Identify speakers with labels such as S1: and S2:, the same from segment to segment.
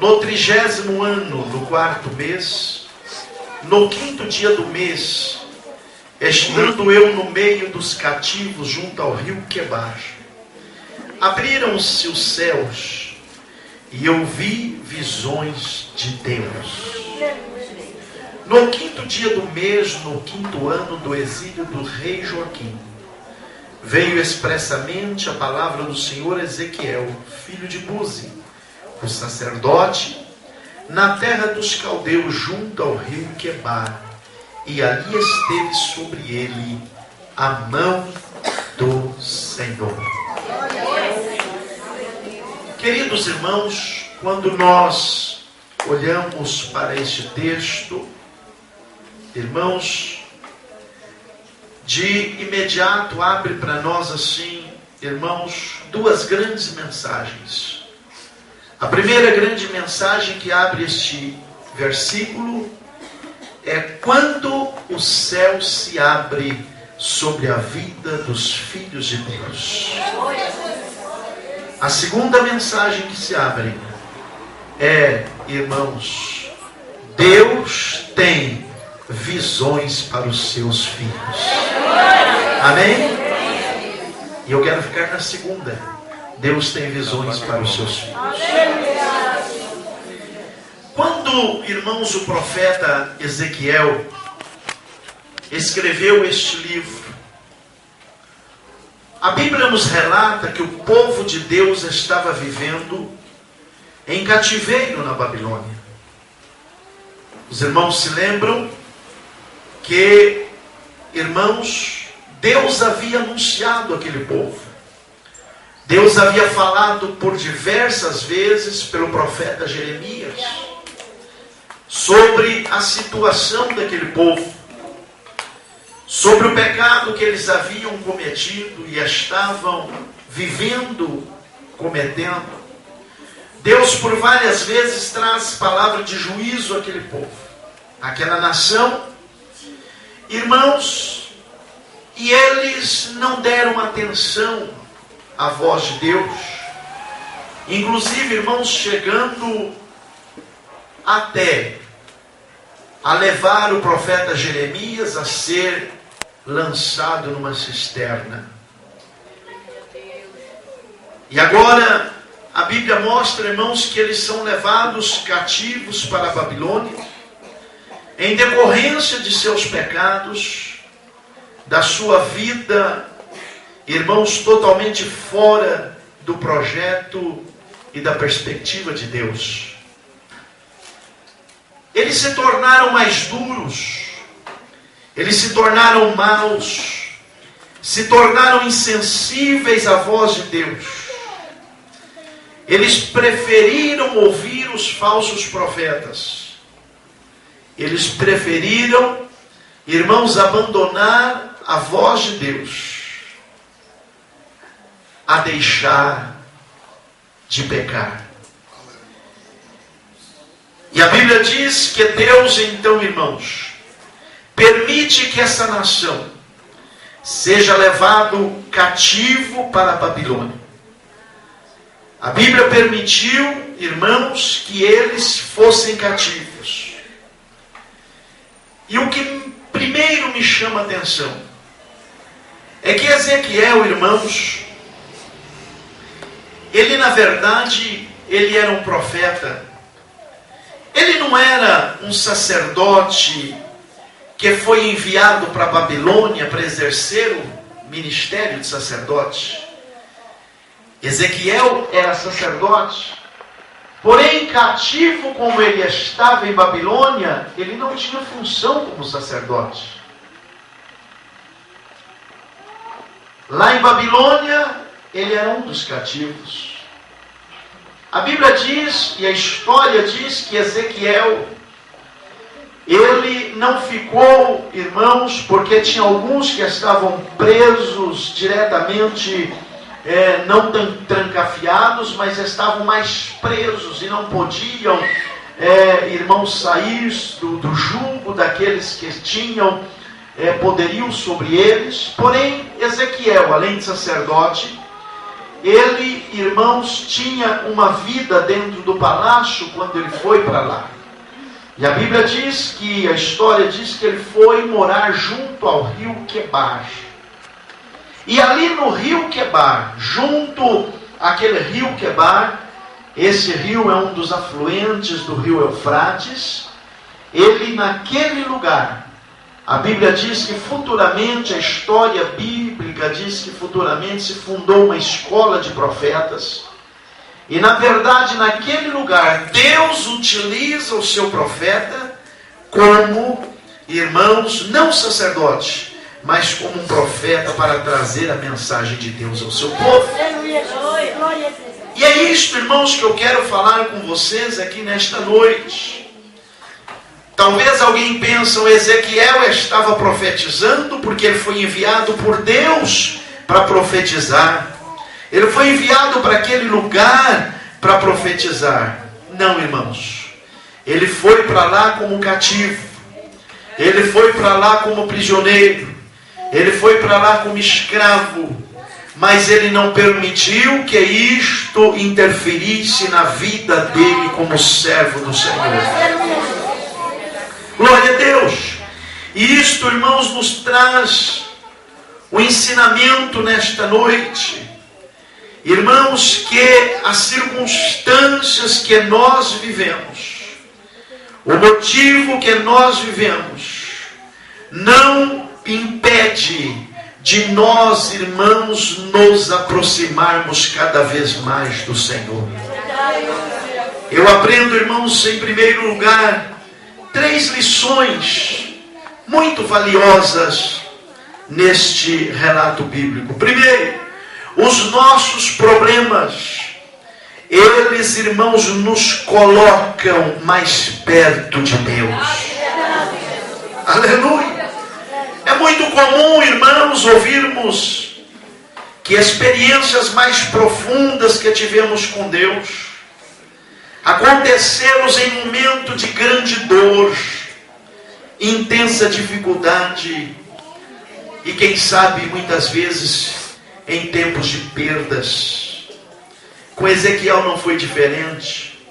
S1: no 30º ano, no 4º mês, no 5º dia do mês, estando eu no meio dos cativos junto ao rio Quebar, abriram-se os céus e eu vi visões de Deus. No 5º dia do mês, no 5º ano do exílio do rei Joaquim, veio expressamente a palavra do Senhor a Ezequiel, filho de Buzi, o sacerdote, na terra dos caldeus, junto ao rio Quebar, e ali esteve sobre ele a mão do Senhor. Queridos irmãos, quando nós olhamos para este texto, irmãos, de imediato abre para nós assim, irmãos, duas grandes mensagens. A primeira grande mensagem que abre este versículo é quando o céu se abre sobre a vida dos filhos de Deus. A segunda mensagem que se abre é, irmãos, Deus tem visões para os seus filhos. Amém? E eu quero ficar na segunda. Deus tem visões para os seus filhos. Quando, irmãos, o profeta Ezequiel escreveu este livro, a Bíblia nos relata que o povo de Deus estava vivendo em cativeiro na Babilônia. Os irmãos se lembram que, irmãos, Deus havia anunciado aquele povo. Deus havia falado por diversas vezes pelo profeta Jeremias sobre a situação daquele povo, sobre o pecado que eles haviam cometido e estavam vivendo, cometendo. Deus por várias vezes traz palavra de juízo àquele povo, àquela nação, irmãos, e eles não deram atenção à voz de Deus, inclusive, irmãos, chegando até a levar o profeta Jeremias a ser lançado numa cisterna. E agora a Bíblia mostra, irmãos, que eles são levados cativos para a Babilônia em decorrência de seus pecados, da sua vida, irmãos, totalmente fora do projeto e da perspectiva de Deus. Eles se tornaram mais duros, eles se tornaram maus, se tornaram insensíveis à voz de Deus. Eles preferiram ouvir os falsos profetas. Eles preferiram, irmãos, abandonar a voz de Deus, a deixar de pecar. E a Bíblia diz que Deus, então, irmãos, permite que essa nação seja levado cativo para a Babilônia. A Bíblia permitiu, irmãos, que eles fossem cativos. E o que primeiro me chama a atenção é que Ezequiel, irmãos, ele na verdade, ele era um profeta. Ele não era um sacerdote que foi enviado para a Babilônia para exercer o ministério de sacerdote. Ezequiel era sacerdote, porém, cativo como ele estava em Babilônia, ele não tinha função como sacerdote. Lá em Babilônia, ele era um dos cativos. A Bíblia diz, e a história diz, que Ezequiel, ele não ficou, irmãos, porque tinha alguns que estavam presos diretamente, não trancafiados, mas estavam mais presos e não podiam, irmãos, sair do jugo daqueles que tinham poderio sobre eles. Porém, Ezequiel, além de sacerdote, ele, irmãos, tinha uma vida dentro do palácio quando ele foi para lá. E a Bíblia diz que, a história diz que ele foi morar junto ao rio Quebar. E ali no rio Quebar, junto àquele rio Quebar, esse rio é um dos afluentes do rio Eufrates, ele naquele lugar, a Bíblia diz que futuramente, a história bíblica diz que futuramente se fundou uma escola de profetas. E na verdade, naquele lugar, Deus utiliza o seu profeta como, irmãos, não sacerdote, mas como um profeta para trazer a mensagem de Deus ao seu povo. E é isto, irmãos, que eu quero falar com vocês aqui nesta noite. Talvez alguém pense, o Ezequiel estava profetizando porque ele foi enviado por Deus para profetizar. Ele foi enviado para aquele lugar para profetizar. Não, irmãos. Ele foi para lá como cativo. Ele foi para lá como prisioneiro. Ele foi para lá como escravo. Mas ele não permitiu que isto interferisse na vida dele como servo do Senhor. Glória a Deus. E isto, irmãos, nos traz o ensinamento nesta noite. Irmãos, que as circunstâncias que nós vivemos, o motivo que nós vivemos, não impede de nós, irmãos, nos aproximarmos cada vez mais do Senhor. Eu aprendo, irmãos, em primeiro lugar, 3 lições muito valiosas neste relato bíblico. Primeiro, os nossos problemas, eles, irmãos, nos colocam mais perto de Deus. Aleluia! É muito comum, irmãos, ouvirmos que experiências mais profundas que tivemos com Deus aconteceram em momento de grande dor, intensa dificuldade e, quem sabe, muitas vezes em tempos de perdas. Com Ezequiel não foi diferente.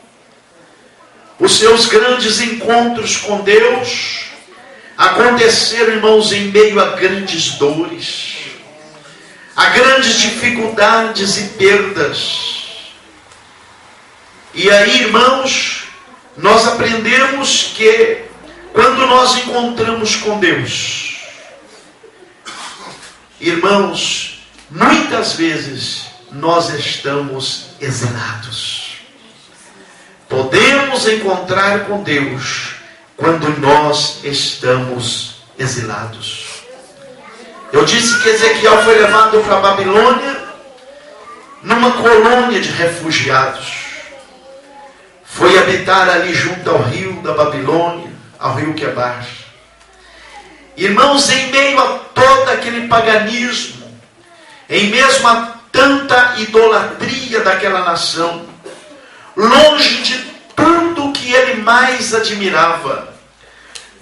S1: Os seus grandes encontros com Deus aconteceram, irmãos, em meio a grandes dores, a grandes dificuldades e perdas. E aí, irmãos, nós aprendemos que quando nós encontramos com Deus, irmãos, muitas vezes nós estamos exilados. Podemos encontrar com Deus quando nós estamos exilados. Eu disse que Ezequiel foi levado para a Babilônia numa colônia de refugiados. Foi habitar ali junto ao rio da Babilônia, ao rio Quebar. Irmãos, em meio a todo aquele paganismo, em mesmo a tanta idolatria daquela nação, longe de tudo que ele mais admirava,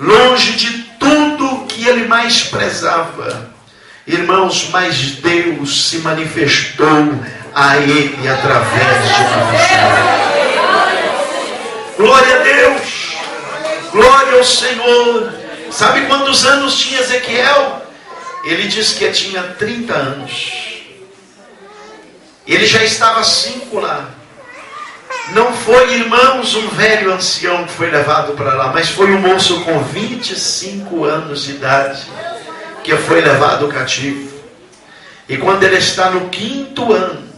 S1: longe de tudo que ele mais prezava, irmãos, mas Deus se manifestou a ele através de uma visão. Glória a Deus, glória ao Senhor. Sabe quantos anos tinha Ezequiel? Ele diz que tinha 30 anos. Ele já estava 5 lá. Não foi, irmãos, um velho ancião que foi levado para lá, mas foi um moço com 25 anos de idade que foi levado cativo. E quando ele está no 5º ano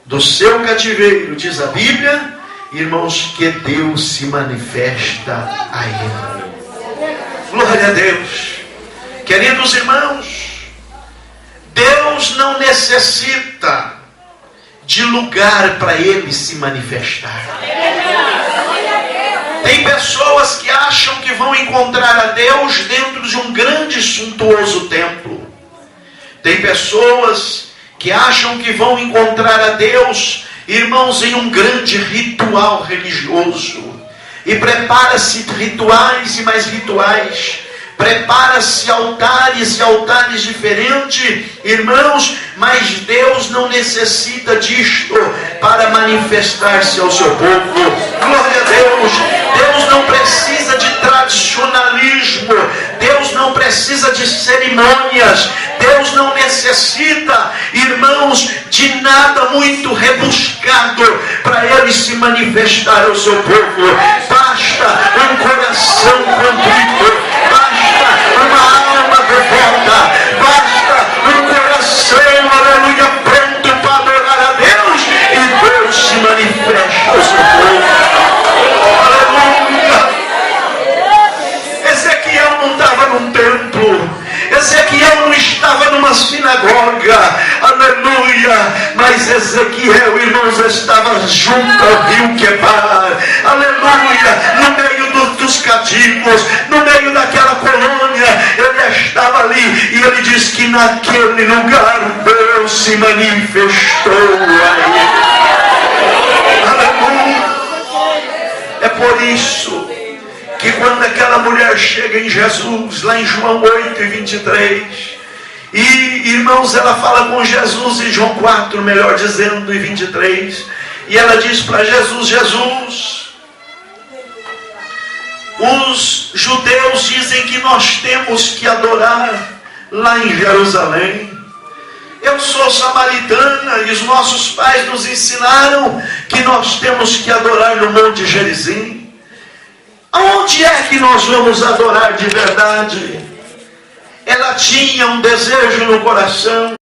S1: do seu cativeiro, diz a Bíblia, irmãos, que Deus se manifesta a ele. Glória a Deus. Queridos irmãos, Deus não necessita de lugar para ele se manifestar. Tem pessoas que acham que vão encontrar a Deus dentro de um grande e suntuoso templo. Tem pessoas que acham que vão encontrar a Deus, irmãos, em um grande ritual religioso. E prepara-se rituais e mais rituais prepara-se altares e altares diferentes, irmãos, mas Deus não necessita disto para manifestar-se ao seu povo. Glória a Deus. Deus não precisa de tradicionalismo, Deus não precisa de cerimônias, Deus não necessita, irmãos, de nada muito rebuscado para Ele se manifestar ao seu povo. Basta um coração contrito, basta uma alma devota, basta um coração, aleluia, pronto para adorar a Deus, e Deus se manifesta ao seu povo. Aleluia. Ezequiel não estava num templo, Ezequiel não estava numa sinagoga, aleluia, mas Ezequiel, irmãos, estava junto ao rio Quebar, aleluia, no meio dos cativos, no meio daquela colônia, ele estava ali, e ele diz que naquele lugar Deus se manifestou a ele. Aleluia. É por isso que quando aquela mulher chega em Jesus, lá em João 8:23, e irmãos, ela fala com Jesus em João 4, melhor dizendo, e 23, e ela diz para Jesus: Jesus, os judeus dizem que nós temos que adorar lá em Jerusalém. Eu sou samaritana e os nossos pais nos ensinaram que nós temos que adorar no Monte Gerizim. Aonde é que nós vamos adorar de verdade? Ela tinha um desejo no coração